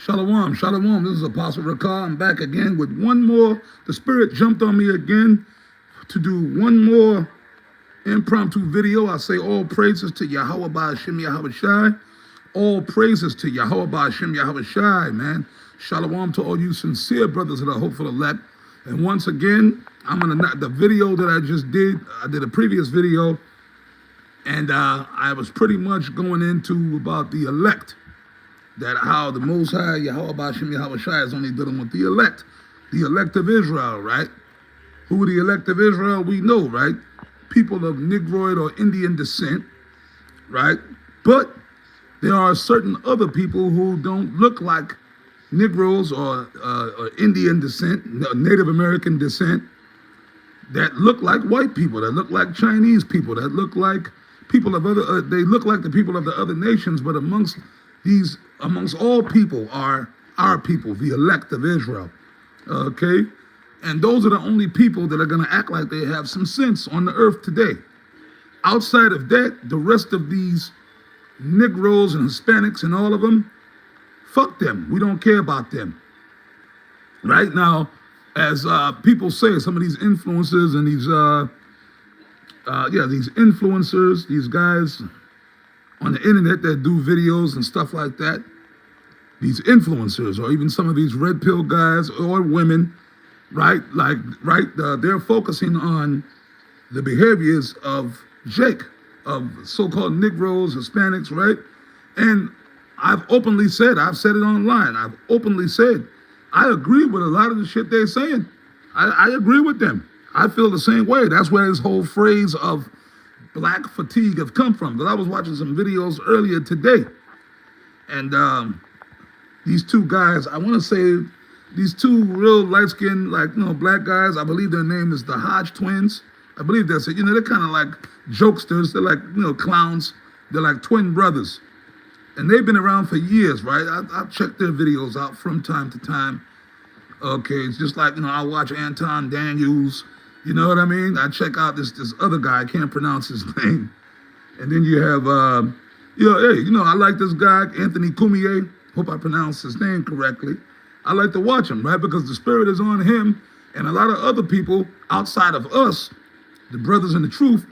Shalom, shalom. This is Apostle Rakar. I'm back again with one more. The Spirit jumped on me again to do one more impromptu video. I say all praises to Yahweh Ba'Hashem Yahweh Shai. All praises to Yahweh Ba'Hashem Yahweh Shai, man. Shalom to all you sincere brothers that are hopeful elect. And once again, the video that I just did, I did a previous video, and I was pretty much going into about the elect. That how the Most High, Yahweh Ba'Hashem Yahweh Shai, is only dealing with the elect of Israel, right? Who are the elect of Israel? We know, right? People of Negroid or Indian descent, right? But there are certain other people who don't look like Negroes or Indian descent, Native American descent, that look like white people, that look like Chinese people, that look like people of other, they look like the people of the other nations, but amongst all people are our people, the elect of Israel, okay? And those are the only people that are going to act like they have some sense on the earth today. Outside of that, the rest of these Negroes and Hispanics and all of them, fuck them. We don't care about them. Right now, as people say, some of these influencers and these influencers, these guys on the internet that do videos and stuff like that, these influencers, or even some of these red pill guys or women, right? They're focusing on the behaviors of Jake, of so-called Negroes, Hispanics, right? And I've said it online, I've openly said, I agree with a lot of the shit they're saying. I agree with them. I feel the same way. That's where this whole phrase of black fatigue have come from. Because I was watching some videos earlier today, and these two guys, I want to say these two real light-skinned, black guys, I believe their name is the Hodge twins. I believe that's it. They're kind of like jokesters. They're like, clowns. They're like twin brothers. And they've been around for years, right? I've checked their videos out from time to time. Okay, it's just like, I watch Anton Daniels. You know what I mean? I check out this other guy, I can't pronounce his name. And then you have, I like this guy, Anthony Cumia. Hope I pronounced his name correctly. I like to watch him, right? Because the Spirit is on him and a lot of other people outside of us, the brothers in the truth.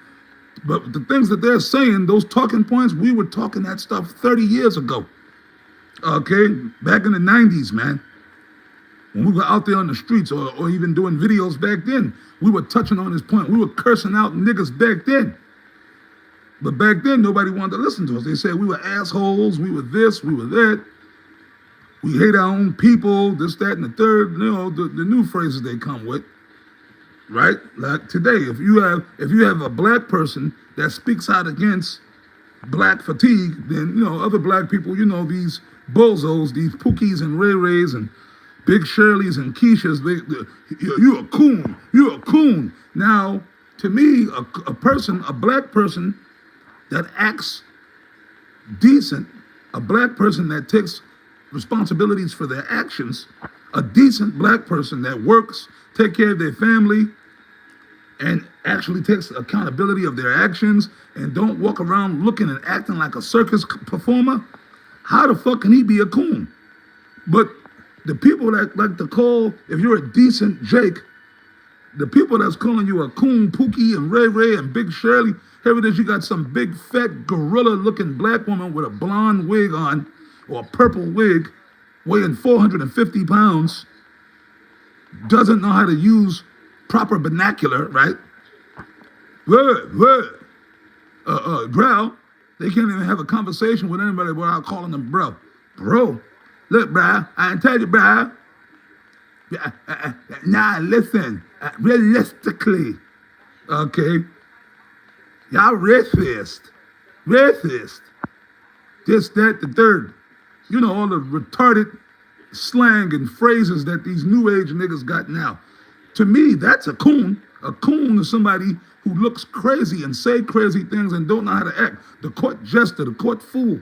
But the things that they're saying, those talking points, we were talking that stuff 30 years ago. Okay? Back in the 90s, man. When we were out there on the streets or even doing videos back then, we were touching on this point. We were cursing out niggas back then. But back then, nobody wanted to listen to us. They said we were assholes, we were this, we were that. We hate our own people, this, that, and the third, the new phrases they come with. Right? Like today, if you have a black person that speaks out against black fatigue, then, other black people, these bozos, these Pookies and Ray Rays and Big Shirleys and Keishas, you're a coon. You're a coon. Now, to me, a black person that acts decent, a black person that takes responsibilities for their actions, a decent black person that works, take care of their family, and actually takes accountability of their actions and don't walk around looking and acting like a circus performer, how the fuck can he be a coon? But the people that like to call, if you're a decent Jake, the people that's calling you a coon, Pookie, and Ray Ray, and Big Shirley, here it is, you got some big, fat, gorilla-looking black woman with a blonde wig on, or a purple wig, weighing 450 pounds, doesn't know how to use proper vernacular, right? Bro, they can't even have a conversation with anybody without calling them bro. Bro, look, bro, I tell you, bro. Nah, listen, realistically, okay, y'all racist, this, that, the third. All the retarded slang and phrases that these new age niggas got now. To me, that's a coon. A coon is somebody who looks crazy and say crazy things and don't know how to act. The court jester, the court fool.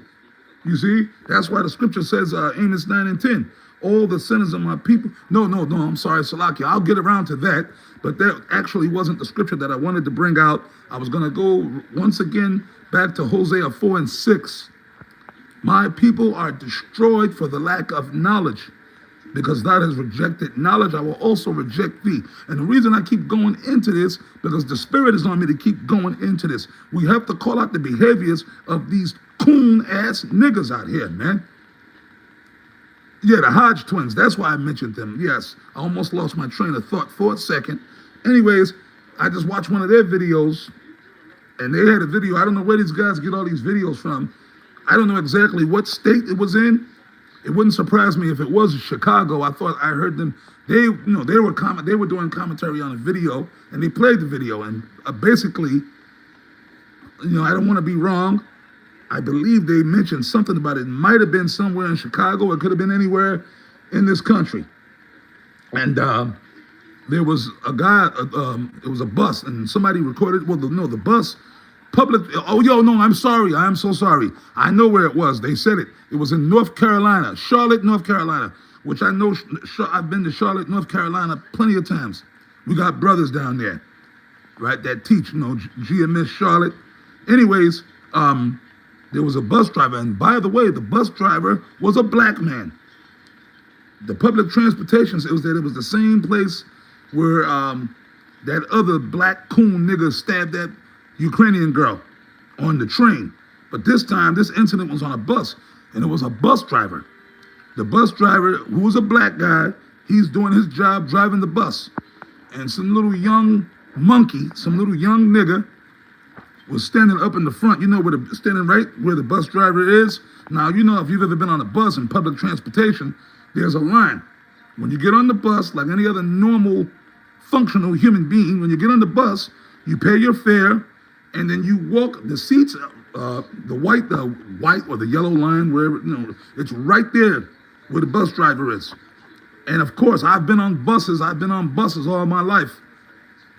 You see? That's why the scripture says, Amos 9 and 10, all the sinners of my people. No, I'm sorry, Salakia. I'll get around to that. But that actually wasn't the scripture that I wanted to bring out. I was going to go once again back to Hosea 4 and 6. My people are destroyed for the lack of knowledge. Because thou hast rejected knowledge, I will also reject thee. And the reason I keep going into this, because the Spirit is on me to keep going into this. We have to call out the behaviors of these coon-ass niggas out here, man. Yeah, the Hodge twins, that's why I mentioned them. Yes, I almost lost my train of thought for a second. Anyways, I just watched one of their videos, and they had a video. I don't know where these guys get all these videos from. I don't know exactly what state it was in. It wouldn't surprise me if it was Chicago. I thought I heard them. They were doing commentary on a video, and they played the video. And basically, I don't want to be wrong. I believe they mentioned something about it. Might have been somewhere in Chicago. It could have been anywhere in this country. And there was a guy. It was a bus, and somebody recorded. Well, the bus. Public, oh, yo, no, I'm sorry. I am so sorry. I know where it was. They said it. It was in North Carolina, Charlotte, North Carolina, which I know. I've been to Charlotte, North Carolina plenty of times. We got brothers down there, right, that teach, GMS Charlotte. Anyways, there was a bus driver. And by the way, the bus driver was a black man. The public transportation, it was the same place where that other black coon nigga stabbed that Ukrainian girl on the train. But this time, this incident was on a bus, and it was a bus driver. The bus driver, who was a black guy, he's doing his job driving the bus. And some little young monkey, some little young nigga was standing up in the front, standing right where the bus driver is. Now, if you've ever been on a bus in public transportation, there's a line. When you get on the bus, like any other normal, functional human being, when you get on the bus, you pay your fare, and then you walk the seats, the white or the yellow line, wherever, it's right there where the bus driver is. And of course, I've been on buses all my life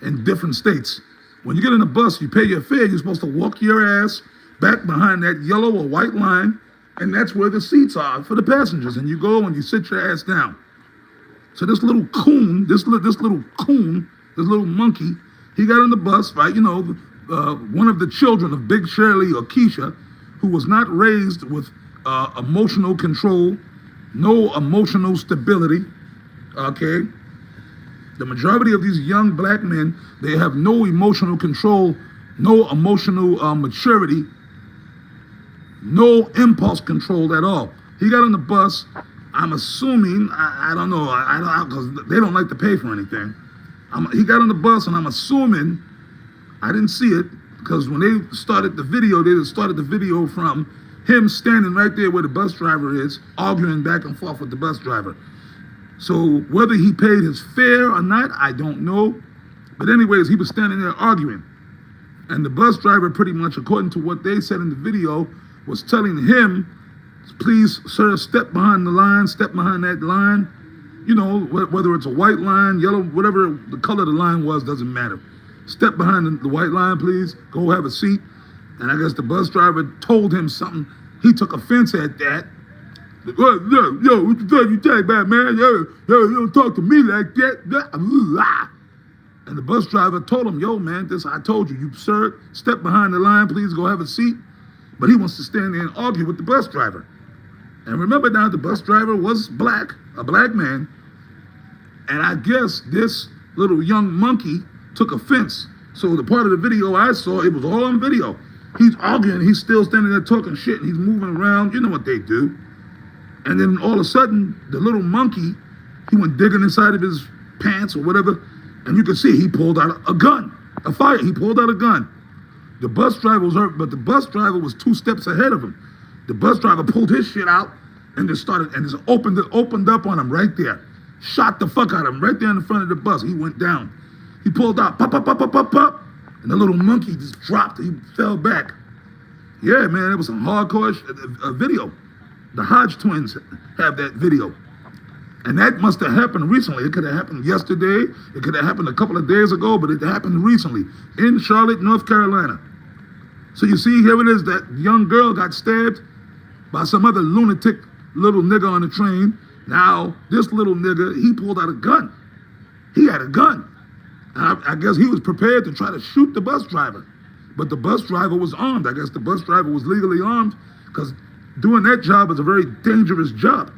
in different states. When you get in a bus, you pay your fare, you're supposed to walk your ass back behind that yellow or white line, and that's where the seats are for the passengers. And you go and you sit your ass down. So this little coon, this little monkey, he got on the bus, right? One of the children of Big Shirley or Keisha, who was not raised with emotional control, no emotional stability, okay? The majority of these young black men, they have no emotional control, no emotional maturity, no impulse control at all. He got on the bus. I'm assuming, I don't know, because they don't like to pay for anything. He got on the bus, and I'm assuming, I didn't see it, because when they started the video from him standing right there where the bus driver is, arguing back and forth with the bus driver. So whether he paid his fare or not, I don't know. But anyways, he was standing there arguing. And the bus driver, pretty much according to what they said in the video, was telling him, please, sir, step behind the line, step behind that line. Whether it's a white line, yellow, whatever the color of the line was, doesn't matter. Step behind the white line, please. Go have a seat. And I guess the bus driver told him something. He took offense at that. Yo, what you talking about, man? Yo, you don't talk to me like that. And the bus driver told him, yo, man, I told you, sir, step behind the line, please go have a seat. But he wants to stand there and argue with the bus driver. And remember now, the bus driver was black, a black man. And I guess this little young monkey took offense. So the part of the video I saw, it was all on video. He's arguing, he's still standing there talking shit, and he's moving around. You know what they do. And then all of a sudden, the little monkey, he went digging inside of his pants or whatever, and you could see he pulled out a gun, a fire. He pulled out a gun. The bus driver was hurt, but the bus driver was 2 steps ahead of him. The bus driver pulled his shit out and just opened up on him right there. Shot the fuck out of him right there in the front of the bus. He went down. He pulled out, pop, pop, pop, pop, pop, pop. And the little monkey just dropped. He fell back. Yeah, man, it was some hardcore video. The Hodge twins have that video. And that must have happened recently. It could have happened yesterday. It could have happened a couple of days ago, but it happened recently in Charlotte, North Carolina. So you see, here it is, that young girl got stabbed by some other lunatic little nigga on the train. Now, this little nigga, he pulled out a gun. He had a gun. I guess he was prepared to try to shoot the bus driver. But the bus driver was armed. I guess the bus driver was legally armed because doing that job is a very dangerous job.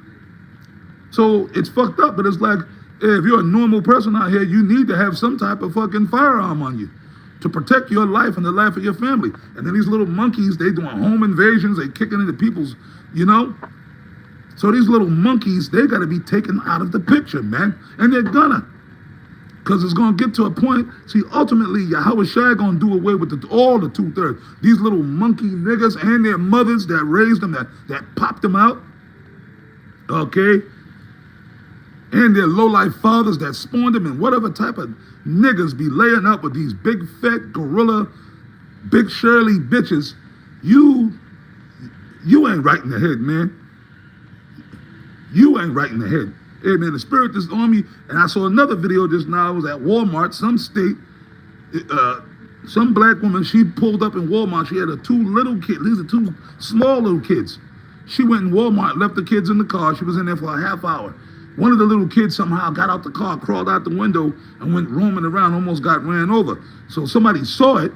So it's fucked up, but it's like, if you're a normal person out here, you need to have some type of fucking firearm on you to protect your life and the life of your family. And then these little monkeys, they doing home invasions, they kicking into people's, you know? So these little monkeys, they gotta be taken out of the picture, man. And they're gonna. Because it's gonna get to a point, see, ultimately, Yahweh Shai gonna do away with all the 2/3. These little monkey niggas and their mothers that raised them, that popped them out, okay? And their low-life fathers that spawned them, and whatever type of niggas be laying up with these big, fat, gorilla, big Shirley bitches, you ain't right in the head, man. You ain't right in the head. Hey, man, the spirit is on me. And I saw another video just now. I was at Walmart, some state, some black woman, she pulled up in Walmart. She had her 2 little kids. These are 2 small little kids. She went in Walmart, left the kids in the car. She was in there for a half hour. One of the little kids somehow got out the car, crawled out the window, and went roaming around, almost got ran over. So somebody saw it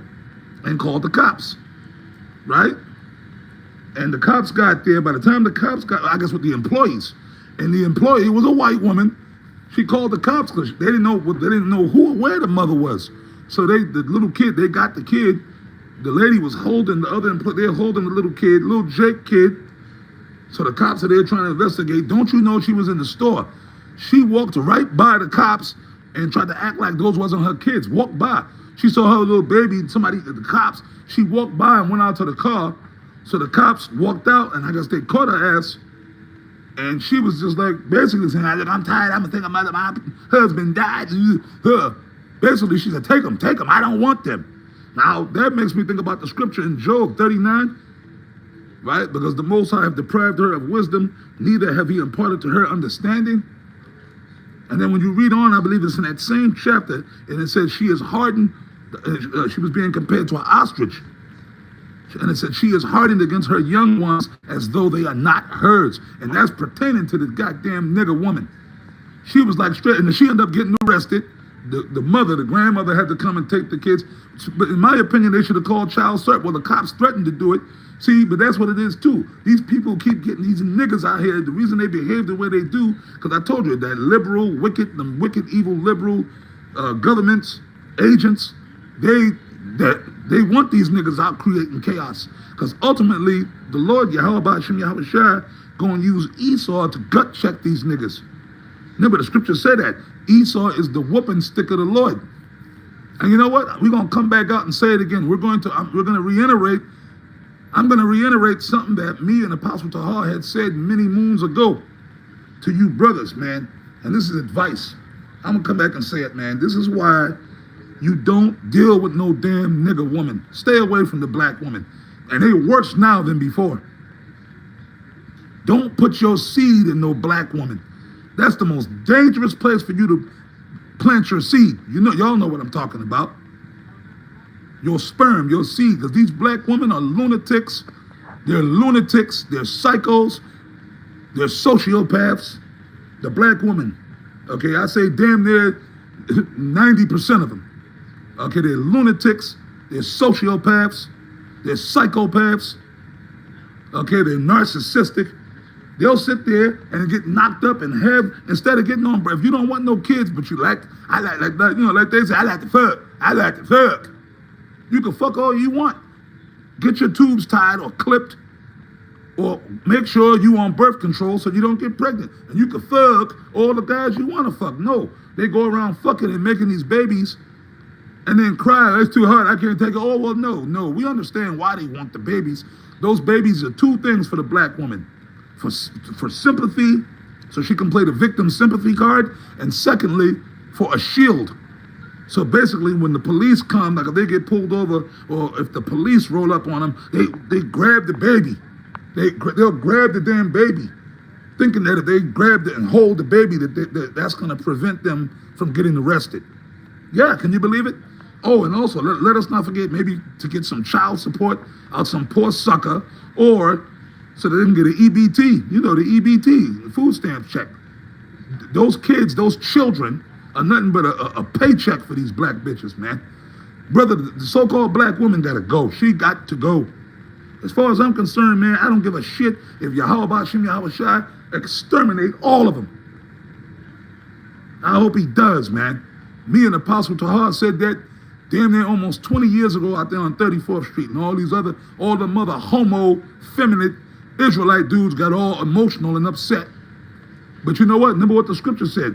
and called the cops, right? And the cops got there. By the time the cops got, I guess with the employees, and the employee was a white woman. She called the cops because they didn't know who or where the mother was. So the little kid, they got the kid. The lady was holding the other employee. They're holding the little kid, little Jake kid. So the cops are there trying to investigate. Don't you know she was in the store? She walked right by the cops and tried to act like those wasn't her kids. Walked by. She saw her little baby, the cops. She walked by and went out to the car. So the cops walked out, and I guess they caught her ass. And she was just like, basically saying, look, I'm tired. I'm thinking my husband died. Basically, she said, take them. I don't want them. Now, that makes me think about the scripture in Job 39. Right? Because the Most High have deprived her of wisdom, neither have he imparted to her understanding. And then when you read on, I believe it's in that same chapter, and it says she is hardened, she was being compared to an ostrich. And it said she is hardened against her young ones as though they are not hers. And that's pertaining to the goddamn nigger woman. She was like straight, and she ended up getting arrested. The mother, the grandmother had to come and take the kids. But in my opinion, they should have called child support. Well, the cops threatened to do it. See, but that's what it is too. These people keep getting these niggas out here. The reason they behave the way they do, because I told you that liberal, wicked, evil liberal governments, agents, they want these niggas out creating chaos. Because ultimately, the Lord Yahweh Shem Yahweh Shai gonna use Esau to gut check these niggas. Remember, the scripture said that Esau is the whooping stick of the Lord. And you know what? We're gonna come back out and say it again. We're gonna reiterate. I'm going to reiterate something that me and Apostle Tahar had said many moons ago to you brothers, man. And this is advice. I'm going to come back and say it, man. This is why you don't deal with no damn nigger woman. Stay away from the black woman. And they're worse now than before. Don't put your seed in no black woman. That's the most dangerous place for you to plant your seed. Y'all know what I'm talking about. Your sperm, your seed, because these black women are lunatics. They're lunatics, they're psychos, they're sociopaths. The black woman, okay, I say damn near 90% of them. Okay, they're lunatics, they're sociopaths, they're psychopaths. Okay, they're narcissistic. They'll sit there and get knocked up and have, instead of getting on, if you don't want no kids, but you like they say, I like to fuck. You can fuck all you want. Get your tubes tied or clipped, or make sure you on birth control so you don't get pregnant. And you can fuck all the guys you want to fuck. No, they go around fucking and making these babies and then cry, it's too hard, I can't take it. Oh, well, no, we understand why they want the babies. Those babies are 2 things for the black woman. For sympathy, so she can play the victim sympathy card, and secondly, for a shield. So basically, when the police come, like if they get pulled over, or if the police roll up on them, they grab the baby. They'll grab the damn baby, thinking that if they grab it and hold the baby, that's going to prevent them from getting arrested. Yeah, can you believe it? Oh, and also, let us not forget maybe to get some child support out some poor sucker, or so they can get an EBT. You know, the EBT, the food stamp check. Those kids, those children, are nothing but a paycheck for these black bitches, man. Brother, the so-called black woman gotta go. She got to go. As far as I'm concerned, man, I don't give a shit if Yahweh Shem Yahweh Shai exterminate all of them. I hope he does, man. Me and Apostle Tahar said that damn near almost 20 years ago out there on 34th Street, and all the mother homo, feminine Israelite dudes got all emotional and upset. But you know what? Remember what the scripture said.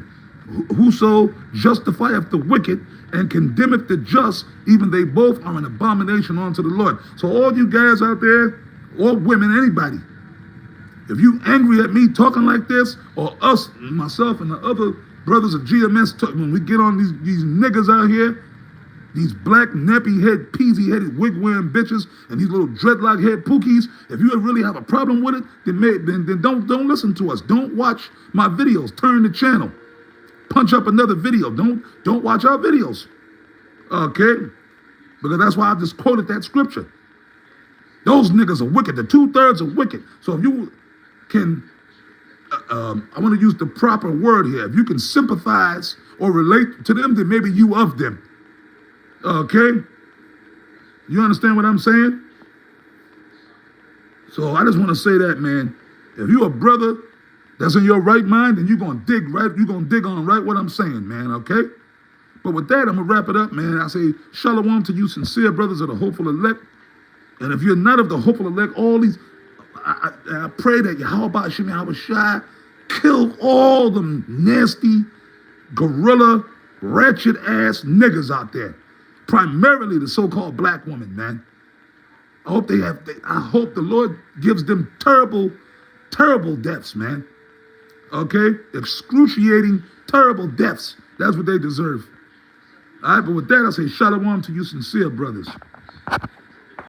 Whoso justifieth the wicked and condemneth the just, even they both are an abomination unto the Lord. So all you guys out there, or women, anybody, if you angry at me talking like this, or us, myself and the other brothers of GMS, when we get on these niggas out here, these black nappy head, peasy headed, wig wearing bitches, and these little dreadlock head pookies, if you really have a problem with it, then don't listen to us. Don't watch my videos. Turn the channel. Punch up another video. Don't watch our videos. Okay? Because that's why I just quoted that scripture. Those niggas are wicked. The 2/3 are wicked. So if you can, I want to use the proper word here. If you can sympathize or relate to them, then maybe you of them. Okay? You understand what I'm saying? So I just want to say that, man. If you a brother that's in your right mind, then you're gonna dig on right what I'm saying, man, okay? But with that, I'm gonna wrap it up, man. I say shalom to you sincere brothers of the hopeful elect. And if you're not of the hopeful elect, all these, I pray that Yahweh Shem Yahweh Shai kill all them nasty, gorilla, wretched ass niggas out there. Primarily the so-called black woman, man. I hope the Lord gives them terrible, terrible deaths, man. Okay? Excruciating, terrible deaths. That's what they deserve. All right, but with that, I say shalom to you sincere brothers.